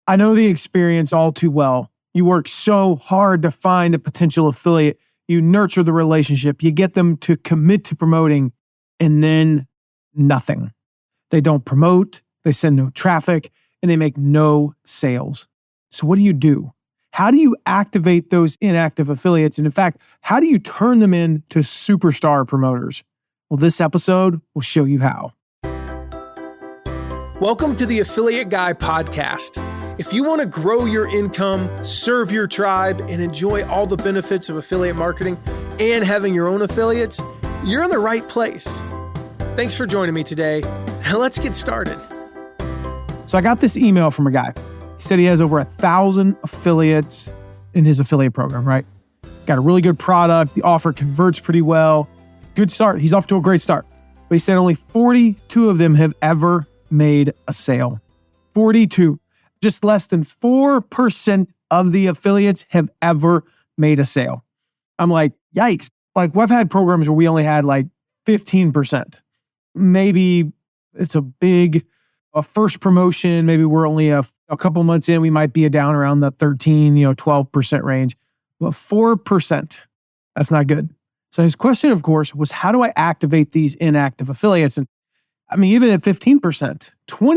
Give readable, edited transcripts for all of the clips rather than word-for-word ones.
I know the experience all too well. You work so hard to find a potential affiliate. You nurture the relationship. You get them to commit to promoting, and then nothing. They don't promote. They send no traffic, and they make no sales. So what do? How do you activate those inactive affiliates? And in fact, how do you turn them into superstar promoters? Well, this episode will show you how. Welcome to the Affiliate Guy podcast. If you want to grow your income, serve your tribe, and enjoy all the benefits of affiliate marketing and having your own affiliates, you're in the right place. Thanks for joining me today. Let's get started. So I got this email from a guy. He said he has over 1,000 affiliates in his affiliate program, right? Got a really good product. The offer converts pretty well. Good start. He's off to a great start. But he said only 42 of them have ever made a sale. 42. Just less than 4% of the affiliates have ever made a sale. I'm like, yikes. Like, we've had programs where we only had like 15%. Maybe it's a first promotion. Maybe we're only a couple months in. We might be down around the 13, 12% range. But 4%, that's not good. So his question, of course, was how do I activate these inactive affiliates? And I mean, even at 15%, 20%,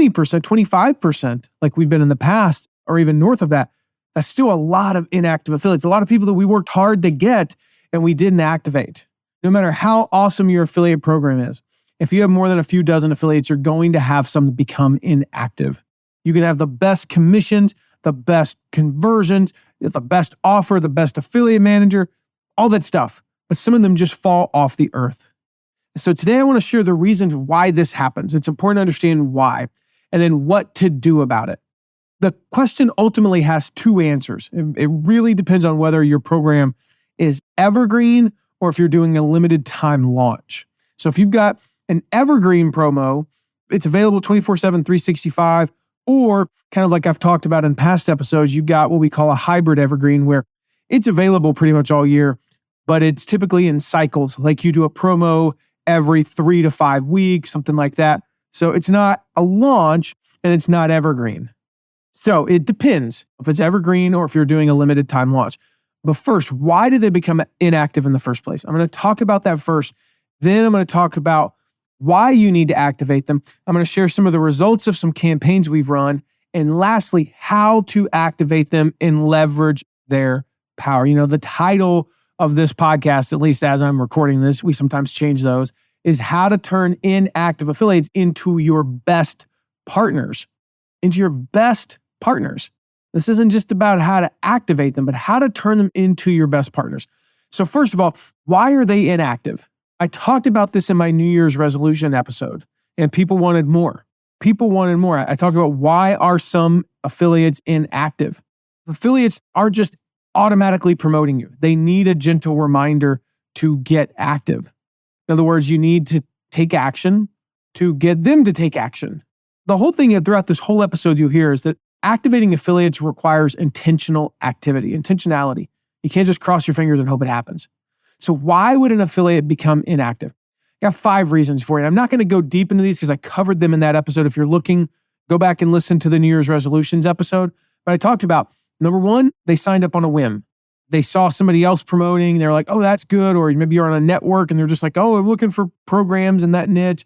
25%, like we've been in the past, or even north of that, that's still a lot of inactive affiliates. A lot of people that we worked hard to get and we didn't activate. No matter how awesome your affiliate program is, if you have more than a few dozen affiliates, you're going to have some that become inactive. You can have the best commissions, the best conversions, the best offer, the best affiliate manager, all that stuff. But some of them just fall off the earth. So today I want to share the reasons why this happens. It's important to understand why, and then what to do about it. The question ultimately has two answers. It really depends on whether your program is evergreen or if you're doing a limited time launch. So if you've got an evergreen promo, it's available 24/7, 365, or kind of like I've talked about in past episodes, you've got what we call a hybrid evergreen where it's available pretty much all year, but it's typically in cycles. Like you do a promo every 3 to 5 weeks, something like that. So it's not a launch and it's not evergreen. So it depends if it's evergreen or if you're doing a limited time launch. But first, why did they become inactive in the first place? I'm going to talk about that first. Then I'm going to talk about why you need to activate them. I'm going to share some of the results of some campaigns we've run. And lastly, how to activate them and leverage their power. The title of this podcast, at least as I'm recording this, we sometimes change those, is how to turn inactive affiliates into your best partners. Into your best partners. This isn't just about how to activate them, but how to turn them into your best partners. So first of all, why are they inactive? I talked about this in my New Year's resolution episode, and people wanted more. I talked about why are some affiliates inactive. Affiliates are just automatically promoting you. They need a gentle reminder to get active. In other words, you need to take action to get them to take action. The whole thing throughout this whole episode you'll hear is that activating affiliates requires intentional activity, intentionality. You can't just cross your fingers and hope it happens. So why would an affiliate become inactive? I got 5 reasons for you. I'm not going to go deep into these because I covered them in that episode. If you're looking, go back and listen to the New Year's resolutions episode. But I talked about, number 1, they signed up on a whim. They saw somebody else promoting. They're like, oh, that's good. Or maybe you're on a network and they're just like, oh, I'm looking for programs in that niche.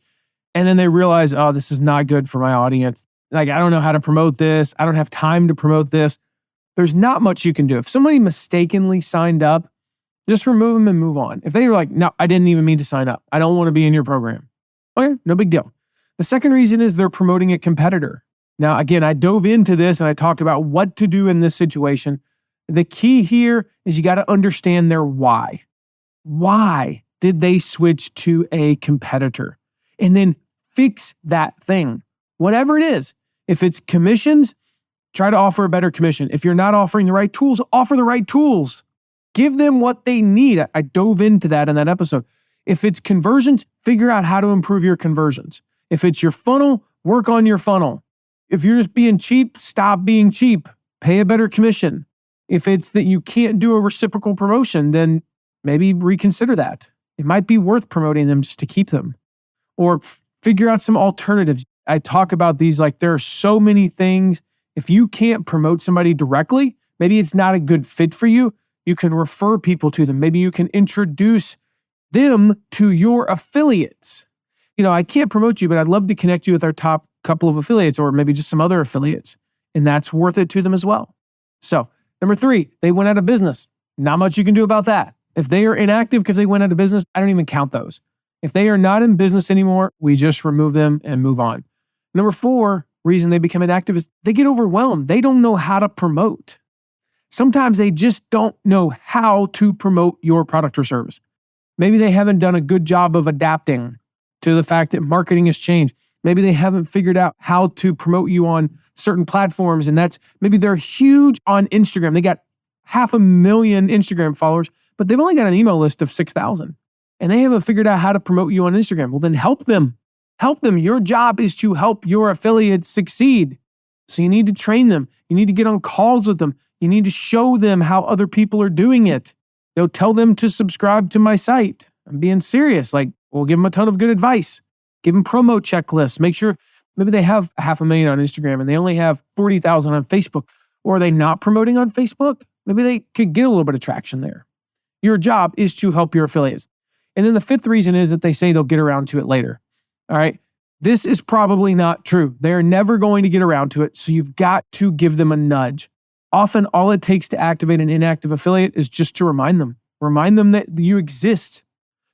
And then they realize, oh, this is not good for my audience. Like, I don't know how to promote this. I don't have time to promote this. There's not much you can do. If somebody mistakenly signed up, just remove them and move on. If they were like, no, I didn't even mean to sign up. I don't want to be in your program. Okay, no big deal. The second reason is they're promoting a competitor. Now, again, I dove into this and I talked about what to do in this situation. The key here is you got to understand their why. Why did they switch to a competitor? And then fix that thing. Whatever it is. If it's commissions, try to offer a better commission. If you're not offering the right tools, offer the right tools. Give them what they need. I dove into that in that episode. If it's conversions, figure out how to improve your conversions. If it's your funnel, work on your funnel. If you're just being cheap, stop being cheap. Pay a better commission. If it's that you can't do a reciprocal promotion, then maybe reconsider that. It might be worth promoting them just to keep them. Or figure out some alternatives. I talk about these like there are so many things If you can't promote somebody directly, maybe it's not a good fit for you. You can refer people to them. Maybe you can introduce them to your affiliates. I can't promote you, but I'd love to connect you with our top couple of affiliates or maybe just some other affiliates. And that's worth it to them as well. So, number 3, they went out of business. Not much you can do about that. If they are inactive because they went out of business, I don't even count those. If they are not in business anymore, we just remove them and move on. Number 4 reason they become inactive is they get overwhelmed. They don't know how to promote. Sometimes they just don't know how to promote your product or service. Maybe they haven't done a good job of adapting to the fact that marketing has changed. Maybe they haven't figured out how to promote you on certain platforms. And maybe they're huge on Instagram. They got 500,000 Instagram followers, but they've only got an email list of 6,000. And they haven't figured out how to promote you on Instagram. Well, then help them. Help them. Your job is to help your affiliates succeed. So you need to train them. You need to get on calls with them. You need to show them how other people are doing it. Tell them to subscribe to my site. I'm being serious. We'll give them a ton of good advice. Give them promo checklists. Make sure maybe they have 500,000 on Instagram and they only have 40,000 on Facebook. Or are they not promoting on Facebook? Maybe they could get a little bit of traction there. Your job is to help your affiliates. And then the 5th reason is that they say they'll get around to it later. All right. This is probably not true. They're never going to get around to it. So you've got to give them a nudge. Often all it takes to activate an inactive affiliate is just to remind them that you exist.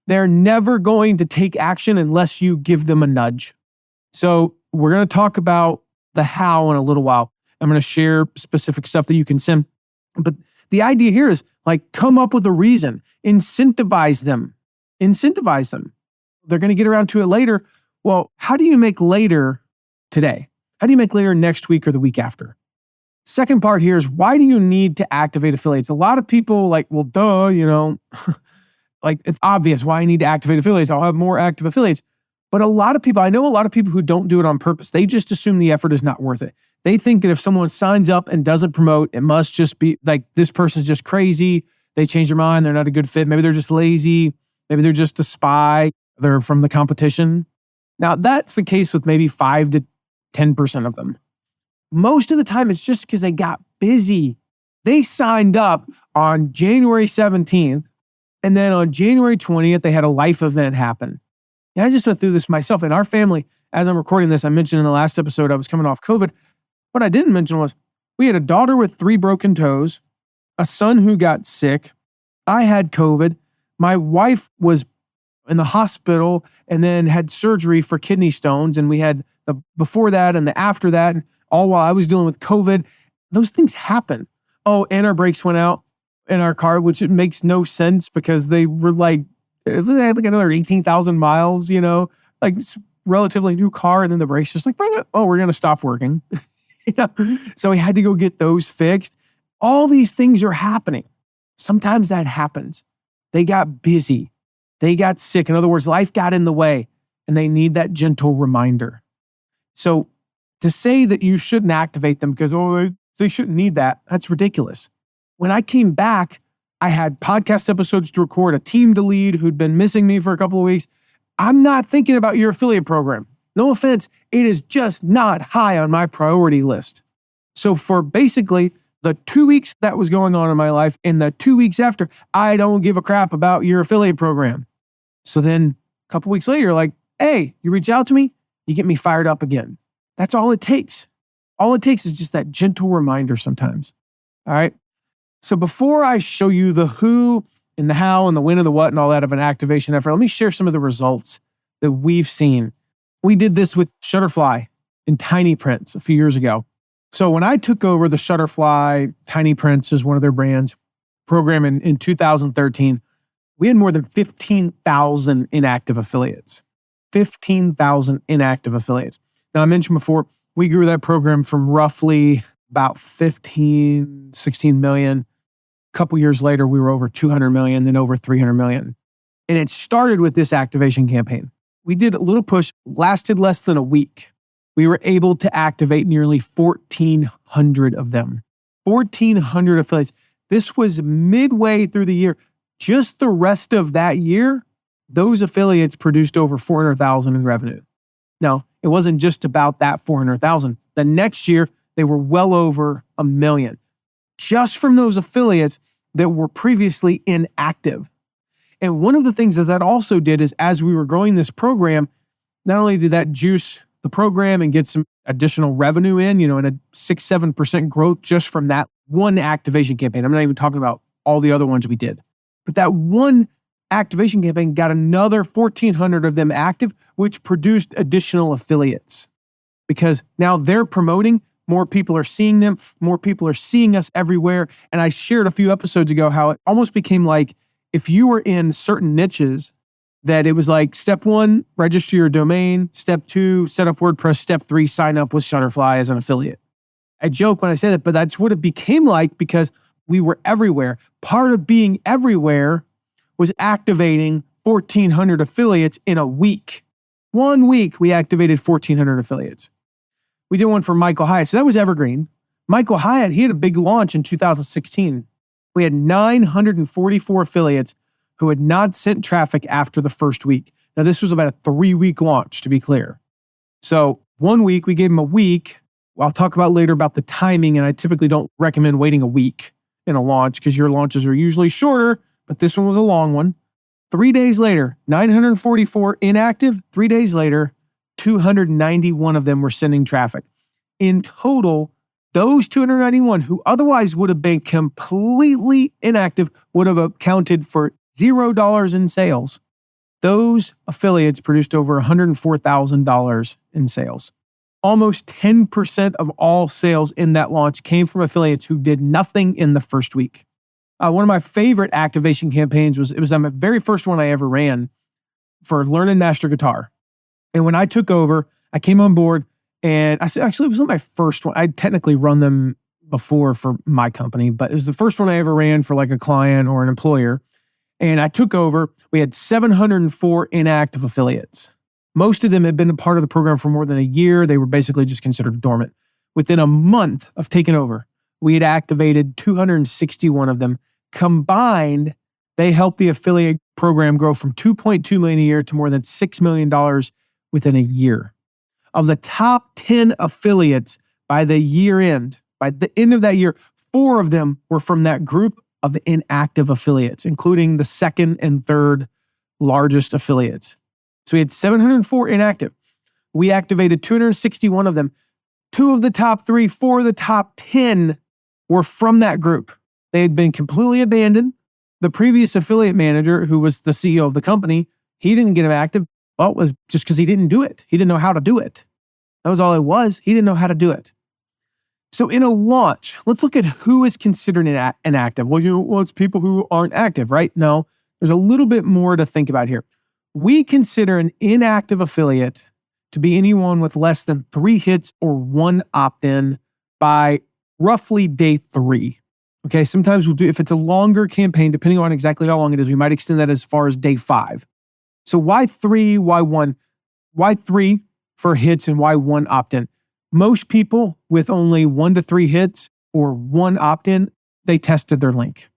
They're never going to take action unless you give them a nudge. So we're going to talk about the how in a little while. I'm going to share specific stuff that you can send. But the idea here is come up with a reason, incentivize them. They're going to get around to it later. Well, how do you make later today? How do you make later next week or the week after? Second part here is, why do you need to activate affiliates? A lot of people well, duh, it's obvious why I need to activate affiliates. I'll have more active affiliates. But I know a lot of people who don't do it on purpose. They just assume the effort is not worth it. They think that if someone signs up and doesn't promote, it must just be this person's just crazy. They change their mind. They're not a good fit. Maybe they're just lazy. Maybe they're just a spy. They're from the competition. Now, that's the case with maybe 5 to 10% of them. Most of the time, it's just because they got busy. They signed up on January 17th, and then on January 20th, they had a life event happen. And I just went through this myself. In our family, as I'm recording this, I mentioned in the last episode, I was coming off COVID. What I didn't mention was we had a daughter with 3 broken toes, a son who got sick. I had COVID. My wife was in the hospital and then had surgery for kidney stones. And we had the before that and the after that, all while I was dealing with COVID. Those things happen. Oh, and our brakes went out in our car, which it makes no sense because they had another 18,000 miles, relatively new car. And then the brakes just we're going to stop working. So we had to go get those fixed. All these things are happening. Sometimes that happens. They got busy. They got sick. In other words, life got in the way and they need that gentle reminder. So to say that you shouldn't activate them because, they shouldn't need that, that's ridiculous. When I came back, I had podcast episodes to record, a team to lead who'd been missing me for a couple of weeks. I'm not thinking about your affiliate program. No offense, it is just not high on my priority list. So for basically the 2 weeks that was going on in my life and the 2 weeks after, I don't give a crap about your affiliate program. So then a couple weeks later, you're hey, you reach out to me, you get me fired up again. That's all it takes. All it takes is just that gentle reminder sometimes. All right. So before I show you the who and the how and the when and the what and all that of an activation effort, let me share some of the results that we've seen. We did this with Shutterfly and Tiny Prints a few years ago. So when I took over the Shutterfly, Tiny Prints is one of their brands, program in 2013, we had more than 15,000 inactive affiliates. 15,000 inactive affiliates. Now, I mentioned before, we grew that program from roughly about 16 million. A couple years later, we were over 200 million, then over 300 million. And it started with this activation campaign. We did a little push, lasted less than a week. We were able to activate nearly 1,400 of them. 1,400 affiliates. This was midway through the year. Just the rest of that year, those affiliates produced over 400,000 in revenue. Now, it wasn't just about that 400,000. The next year, They were well over 1 million just from those affiliates that were previously inactive. And one of the things that also did is, as we were growing this program, not only did that juice the program and get some additional revenue in, and a 6-7% growth just from that one activation campaign. I'm not even talking about all the other ones we did. But that one activation campaign got another 1,400 of them active, which produced additional affiliates. Because now they're promoting, more people are seeing them, more people are seeing us everywhere. And I shared a few episodes ago how it almost became like, if you were in certain niches, that it was like step 1, register your domain. Step 2, set up WordPress. Step 3, sign up with Shutterfly as an affiliate. I joke when I say that, but that's what it became like because we were everywhere. Part of being everywhere was activating 1,400 affiliates in a week. 1 week, we activated 1,400 affiliates. We did one for Michael Hyatt. So that was Evergreen. Michael Hyatt, he had a big launch in 2016. We had 944 affiliates who had not sent traffic after the first week. Now, this was about a 3-week launch, to be clear. So 1 week, we gave them a week. I'll talk about later about the timing, and I typically don't recommend waiting a week in a launch because your launches are usually shorter, but this one was a long one. 3 days later, 944 inactive. 3 days later, 291 of them were sending traffic. In total, those 291 who otherwise would have been completely inactive would have accounted for $0 in sales. Those affiliates produced over $104,000 in sales. Almost 10% of all sales in that launch came from affiliates who did nothing in the first week. One of my favorite activation campaigns was my very first one I ever ran for Learn and Master Guitar. And when I took over, I came on board, and actually it was not my first one. I'd technically run them before for my company, but it was the first one I ever ran for like a client or an employer. And I took over. We had 704 inactive affiliates. Most of them had been a part of the program for more than a year. They were basically just considered dormant. Within a month of taking over, we had activated 261 of them. Combined, they helped the affiliate program grow from $2.2 million a year to more than $6 million within a year. Of the top 10 affiliates by the year end, by the end of that year, 4 of them were from that group of inactive affiliates, including the second and third largest affiliates. So we had 704 inactive. We activated 261 of them. 2 of the top 3, 4 of the top 10 were from that group. They had been completely abandoned. The previous affiliate manager, who was the CEO of the company, he didn't get them active. Well, it was just because he didn't do it. He didn't know how to do it. That was all it was. He didn't know how to do it. So in a launch, let's look at who is considered inactive. Well, it's people who aren't active, right? No, there's a little bit more to think about here. We consider an inactive affiliate to be anyone with less than 3 hits or 1 opt-in by roughly day 3. Okay, sometimes we'll do, if it's a longer campaign, depending on exactly how long it is, we might extend that as far as day 5. So why 3, why 1? Why 3 for hits and why 1 opt-in? Most people with only 1 to 3 hits or 1 opt-in, they tested their link.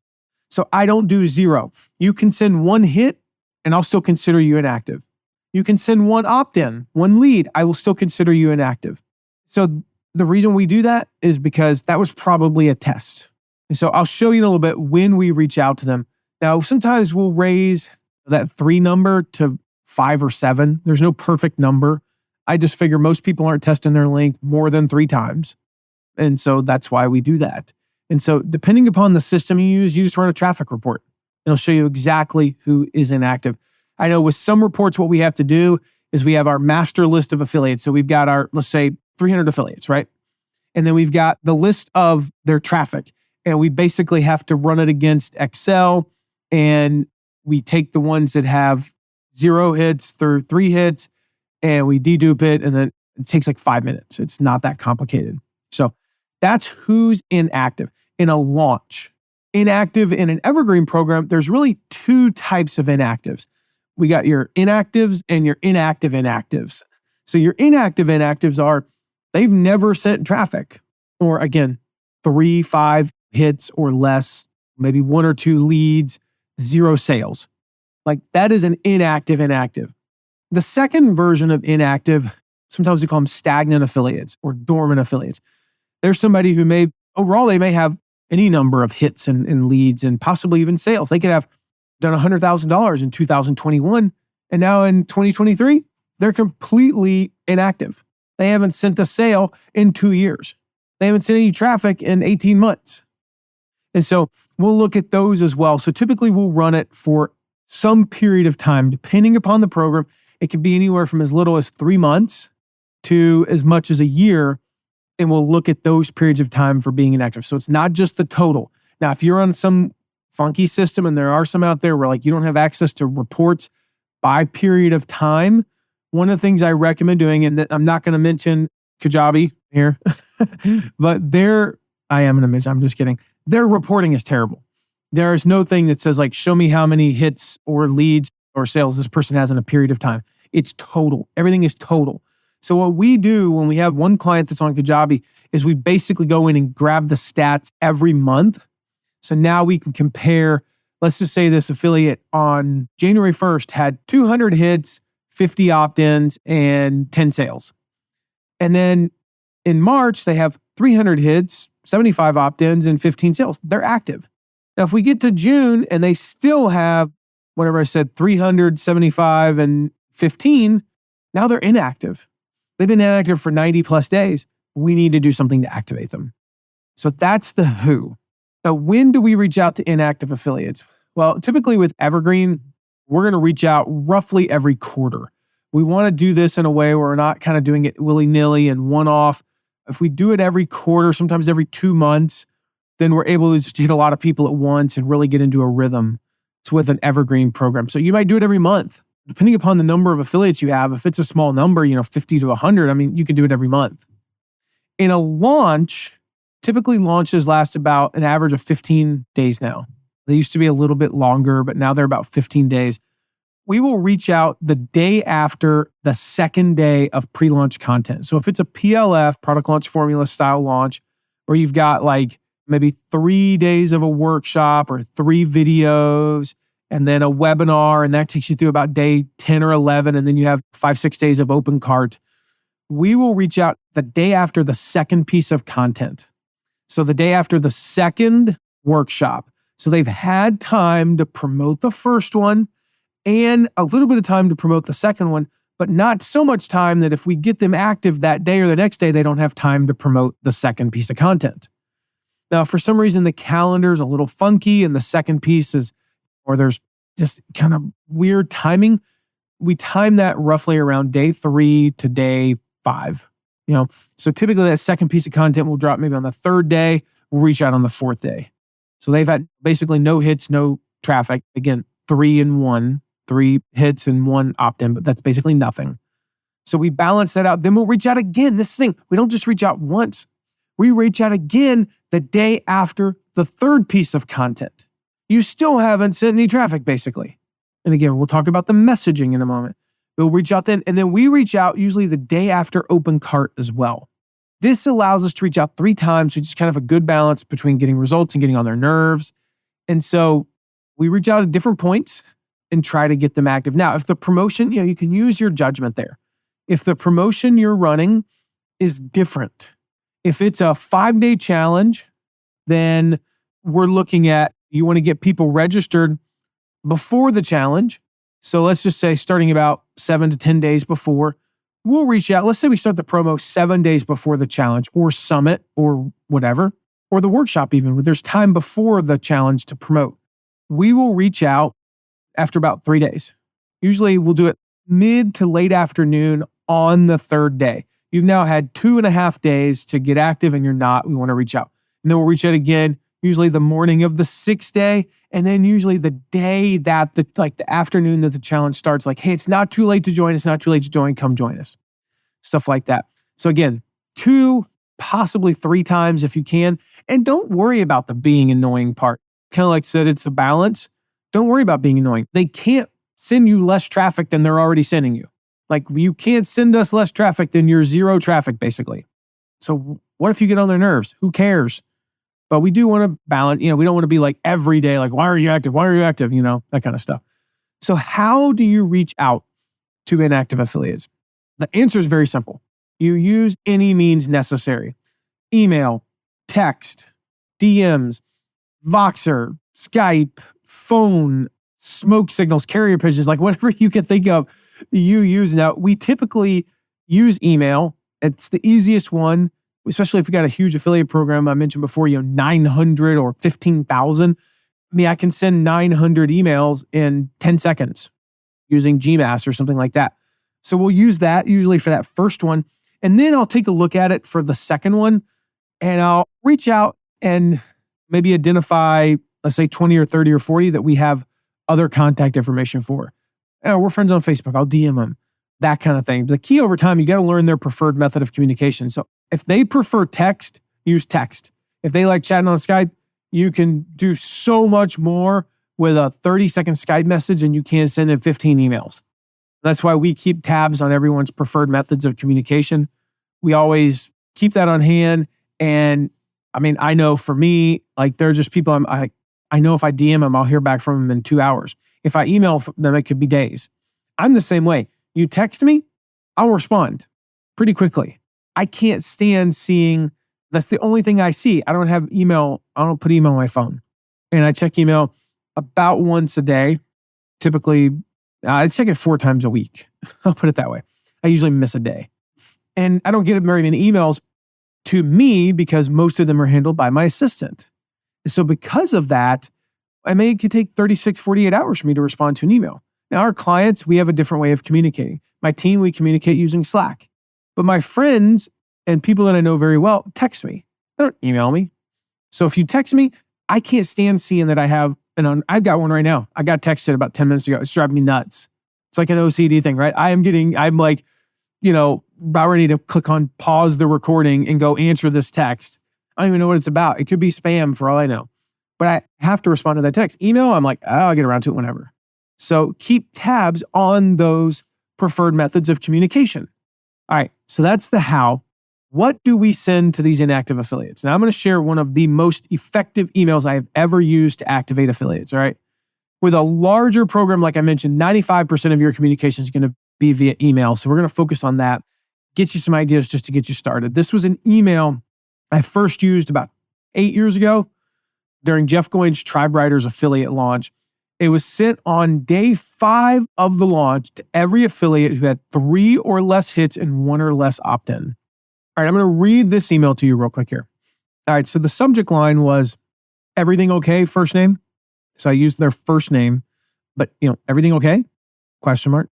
So I don't do 0. You can send 1 hit and I'll still consider you inactive. You can send 1 opt-in, 1 lead, I will still consider you inactive. So the reason we do that is because that was probably a test. And so I'll show you in a little bit when we reach out to them. Now, sometimes we'll raise that 3 number to 5 or 7. There's no perfect number. I just figure most people aren't testing their link more than 3 times. And so that's why we do that. And so depending upon the system you use, you just run a traffic report. It'll show you exactly who is inactive. I know with some reports, what we have to do is we have our master list of affiliates. So we've got our, let's say, 300 affiliates, right? And then we've got the list of their traffic. And we basically have to run it against Excel. And we take the ones that have 0 hits through 3 hits, and we dedupe it, and then it takes like 5 minutes. It's not that complicated. So that's who's inactive in a launch. Inactive in an Evergreen program, there's really 2 types of inactives. We got your inactives and your inactive inactives. So your inactive inactives are, they've never sent traffic, or again, 3, 5 hits or less, maybe 1 or 2 leads, 0 sales. Like that is an inactive inactive. The second version of inactive, sometimes we call them stagnant affiliates or dormant affiliates. There's somebody who overall, they may have any number of hits and leads and possibly even sales. They could have done $100,000 in 2021. And now in 2023, they're completely inactive. They haven't sent a sale in 2 years. They haven't sent any traffic in 18 months. And so we'll look at those as well. So typically we'll run it for some period of time, depending upon the program. It could be anywhere from as little as 3 months to as much as a year. And we'll look at those periods of time for being inactive. So it's not just the total. Now, if you're on some funky system, and there are some out there where like you don't have access to reports by period of time, one of the things I recommend doing, and that I'm not going to mention Kajabi here, but I'm just kidding. Their reporting is terrible. There is no thing that says like, show me how many hits or leads or sales this person has in a period of time. It's total. Everything is total. So what we do when we have one client that's on Kajabi is we basically go in and grab the stats every month. So now we can compare, let's just say this affiliate on January 1st had 200 hits, 50 opt-ins, and 10 sales. And then in March, they have 300 hits, 75 opt-ins, and 15 sales. They're active. Now, if we get to June and they still have, whatever I said, 375 and 15, now they're inactive. They've been inactive for 90 plus days. We need to do something to activate them. So that's the who. Now, when do we reach out to inactive affiliates? Well, typically with Evergreen, we're going to reach out roughly every quarter. We want to do this in a way where we're not kind of doing it willy-nilly and one-off. If we do it every quarter, sometimes every 2 months, then we're able to just hit a lot of people at once and really get into a rhythm. It's with an Evergreen program. So you might do it every month. Depending upon the number of affiliates you have, if it's a small number, 50 to 100, you can do it every month. In a launch, typically launches last about an average of 15 days now. They used to be a little bit longer, but now they're about 15 days. We will reach out the day after the second day of pre-launch content. So if it's a PLF, product launch formula style launch, where you've got like maybe 3 days of a workshop or 3 videos, and then a webinar, and that takes you through about day 10 or 11, and then you have 5-6 days of open cart. We will reach out the day after the second piece of content. So the day after the second workshop. So they've had time to promote the first one and a little bit of time to promote the second one, but not so much time that if we get them active that day or the next day, they don't have time to promote the second piece of content. Now, for some reason, the calendar is a little funky and the second piece is, or there's just kind of weird timing. We time that roughly around day 3 to day 5. So typically that second piece of content will drop maybe on the 3rd day. We'll reach out on the 4th day. So they've had basically no hits, no traffic. Again, 3 and 1, 3 hits and 1 opt-in, but that's basically nothing. So we balance that out. Then we'll reach out again. This thing, we don't just reach out once. We reach out again the day after the 3rd piece of content. You still haven't sent any traffic, basically. And again, we'll talk about the messaging in a moment. We'll reach out then, and then we reach out usually the day after open cart as well. This allows us to reach out 3 times, which is kind of a good balance between getting results and getting on their nerves. And so we reach out at different points and try to get them active. Now, if the promotion, you can use your judgment there. If the promotion you're running is different, if it's a 5-day challenge, then we're looking at, you want to get people registered before the challenge. So let's just say starting about 7 to 10 days before, we'll reach out. Let's say we start the promo 7 days before the challenge or summit or whatever, or the workshop even, where there's time before the challenge to promote. We will reach out after about 3 days. Usually we'll do it mid to late afternoon on the 3rd day. You've now had 2.5 days to get active and you're not. We want to reach out. And then we'll reach out again, usually the morning of the 6th day. And then usually the day that the afternoon that the challenge starts, like, hey, it's not too late to join. It's not too late to join. Come join us. Stuff like that. So again, 2, possibly 3 times if you can. And don't worry about the being annoying part. Kind of like I said, it's a balance. Don't worry about being annoying. They can't send you less traffic than they're already sending you. Like, you can't send us less traffic than your 0 traffic, basically. So what if you get on their nerves? Who cares? But we do want to balance, we don't want to be like every day, like, why are you active? Why are you active? That kind of stuff. So how do you reach out to inactive affiliates? The answer is very simple. You use any means necessary. email, text, DMs, Voxer, Skype, phone, smoke signals, carrier pigeons, like whatever you can think of, you use. Now, we typically use email. It's the easiest one, especially if you got a huge affiliate program. I mentioned before, 900 or 15,000. I can send 900 emails in 10 seconds using Gmass or something like that. So we'll use that usually for that first one. And then I'll take a look at it for the second one, and I'll reach out and maybe identify, let's say 20 or 30 or 40 that we have other contact information for. We're friends on Facebook. I'll DM them, that kind of thing. The key over time, you got to learn their preferred method of communication. So if they prefer text, use text. If they like chatting on Skype, you can do so much more with a 30-second Skype message than you can send in 15 emails. That's why we keep tabs on everyone's preferred methods of communication. We always keep that on hand. And I know for me, like there are just people I know if I DM them, I'll hear back from them in 2 hours. If I email them, it could be days. I'm the same way. You text me, I'll respond pretty quickly. I can't stand seeing, that's the only thing I see. I don't have email. I don't put email on my phone. And I check email about once a day. Typically, I check it 4 times a week. I'll put it that way. I usually miss a day. And I don't get very many emails to me because most of them are handled by my assistant. So because of that, it could take 36, 48 hours for me to respond to an email. Now, our clients, we have a different way of communicating. My team, we communicate using Slack. But my friends and people that I know very well text me. They don't email me. So if you text me, I can't stand seeing that I have I've got one right now. I got texted about 10 minutes ago. It's driving me nuts. It's like an OCD thing, right? I'm like, about ready to click on pause the recording and go answer this text. I don't even know what it's about. It could be spam for all I know. But I have to respond to that text. Email, I'm like, I'll get around to it whenever. So keep tabs on those preferred methods of communication. All right, so that's the how. What do we send to these inactive affiliates? Now, I'm going to share one of the most effective emails I have ever used to activate affiliates, all right? With a larger program, like I mentioned, 95% of your communication is going to be via email. So we're going to focus on that, get you some ideas just to get you started. This was an email I first used about 8 years ago during Jeff Goins' Tribe Writers affiliate launch. It was sent on day 5 of the launch to every affiliate who had 3 or less hits and 1 or less opt-in. All right, I'm going to read this email to you real quick here. All right, so the subject line was, everything okay, first name? So I used their first name, but everything okay? Question mark.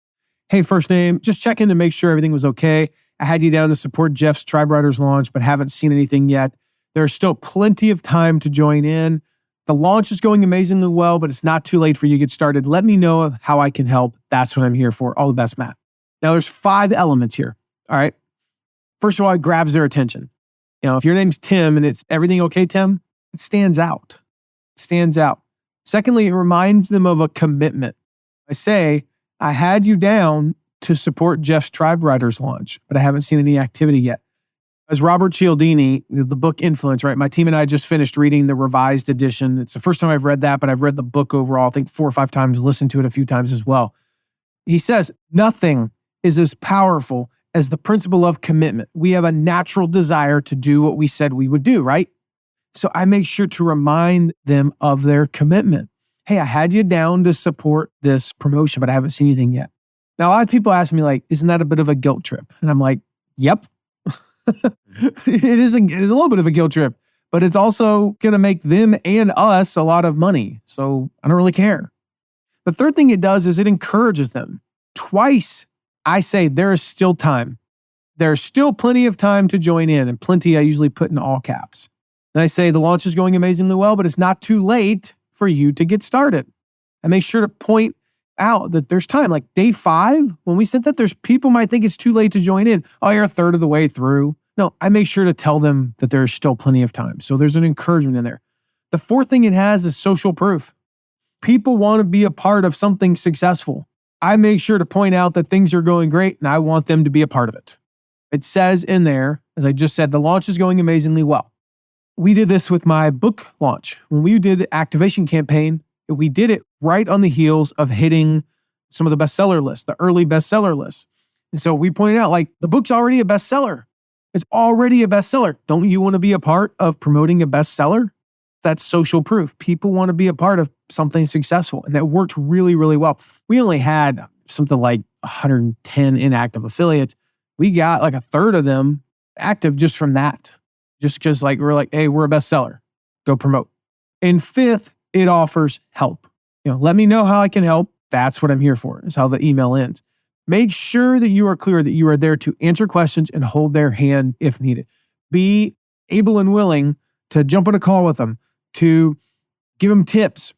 Hey, first name, just checking to make sure everything was okay. I had you down to support Jeff's Tribe Writers launch, but haven't seen anything yet. There's still plenty of time to join in. The launch is going amazingly well, but it's not too late for you to get started. Let me know how I can help. That's what I'm here for. All the best, Matt. Now, there's 5 elements here. All right. First of all, it grabs their attention. If your name's Tim and it's everything okay, Tim, it stands out. Secondly, it reminds them of a commitment. I say, I had you down to support Jeff's Tribe Writers launch, but I haven't seen any activity yet. As Robert Cialdini, the book Influence, right? My team and I just finished reading the revised edition. It's the first time I've read that, but I've read the book overall, I think 4 or 5 times, listened to it a few times as well. He says, nothing is as powerful as the principle of commitment. We have a natural desire to do what we said we would do, right? So I make sure to remind them of their commitment. Hey, I had you down to support this promotion, but I haven't seen anything yet. Now, a lot of people ask me like, isn't that a bit of a guilt trip? And I'm like, yep. It is a little bit of a guilt trip, but it's also going to make them and us a lot of money. So I don't really care. The third thing it does is it encourages them. Twice, I say there is still time. There's still plenty of time to join in, and plenty I usually put in all caps. And I say the launch is going amazingly well, but it's not too late for you to get started. I make sure to point out that there's time. Like day 5, when we said that, there's people might think it's too late to join in. Oh, you're a third of the way through. No, I make sure to tell them that there's still plenty of time. So there's an encouragement in there. The fourth thing it has is social proof. People want to be a part of something successful. I make sure to point out that things are going great and I want them to be a part of it. It says in there, as I just said, the launch is going amazingly well. We did this with my book launch. When we did the activation campaign, we did it right on the heels of hitting some of the bestseller lists, the early bestseller lists. And so we pointed out, like, the book's already a bestseller. It's already a bestseller. Don't you want to be a part of promoting a bestseller? That's social proof. People want to be a part of something successful. And that worked really, really well. We only had something like 110 inactive affiliates. We got like a third of them active just from that. Just like we're like, hey, we're a bestseller. Go promote. And fifth, it offers help. Let me know how I can help. That's what I'm here for, is how the email ends. Make sure that you are clear that you are there to answer questions and hold their hand if needed. Be able and willing to jump on a call with them, to give them tips,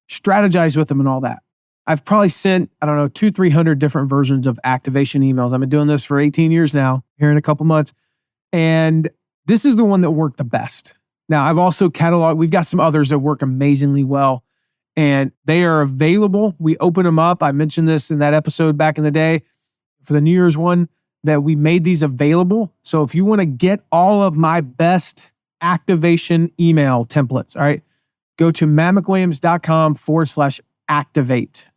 strategize with them and all that. I've probably sent, 200-300 different versions of activation emails. I've been doing this for 18 years now, here in a couple months. And this is the one that worked the best. Now, I've also cataloged, we've got some others that work amazingly well, and they are available. We open them up. I mentioned this in that episode back in the day for the New Year's one, that we made these available. So if you want to get all of my best activation email templates, all right, go to mattmcwilliams.com/activate.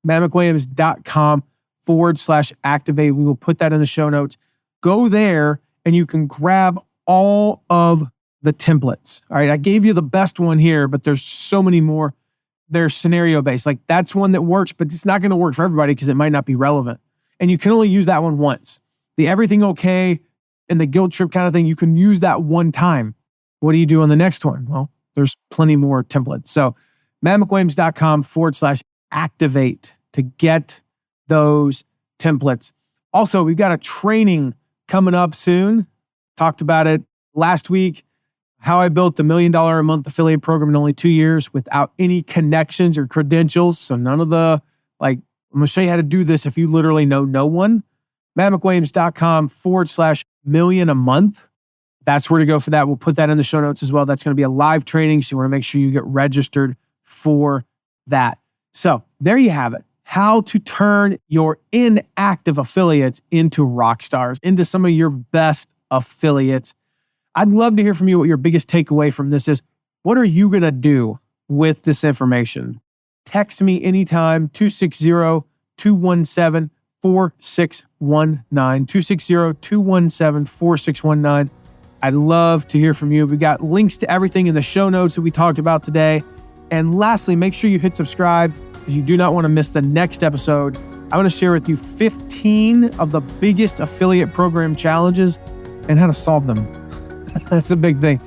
mattmcwilliams.com/activate. We will put that in the show notes. Go there and you can grab all of the templates. All right. I gave you the best one here, but there's so many more. They're scenario based. Like that's one that works, but it's not going to work for everybody because it might not be relevant. And you can only use that one once. The everything okay and the guilt trip kind of thing, you can use that one time. What do you do on the next one? Well, there's plenty more templates. So mattmcwilliams.com/activate to get those templates. Also, we've got a training coming up soon. Talked about it last week. How I built $1 million a month affiliate program in only 2 years without any connections or credentials. So none of the, I'm going to show you how to do this if you literally know no one. mattmcwilliams.com/million a month. That's where to go for that. We'll put that in the show notes as well. That's going to be a live training. So you want to make sure you get registered for that. So there you have it. How to turn your inactive affiliates into rock stars, into some of your best affiliates. I'd love to hear from you what your biggest takeaway from this is. What are you going to do with this information? Text me anytime, 260-217-4619, 260-217-4619. I'd love to hear from you. We got links to everything in the show notes that we talked about today. And lastly, make sure you hit subscribe because you do not want to miss the next episode. I'm going to share with you 15 of the biggest affiliate program challenges and how to solve them. That's a big thing.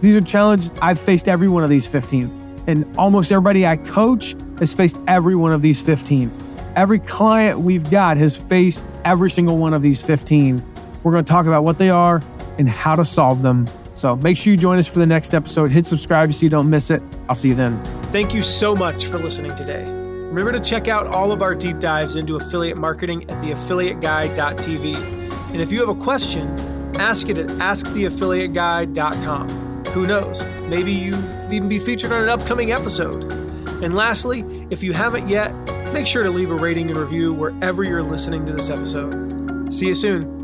These are challenges. I've faced every one of these 15. And almost everybody I coach has faced every one of these 15. Every client we've got has faced every single one of these 15. We're going to talk about what they are and how to solve them. So make sure you join us for the next episode. Hit subscribe so you don't miss it. I'll see you then. Thank you so much for listening today. Remember to check out all of our deep dives into affiliate marketing at theaffiliateguy.tv. And if you have a question, ask it at asktheaffiliateguy.com. Who knows? Maybe you even be featured on an upcoming episode. And lastly, if you haven't yet, make sure to leave a rating and review wherever you're listening to this episode. See you soon.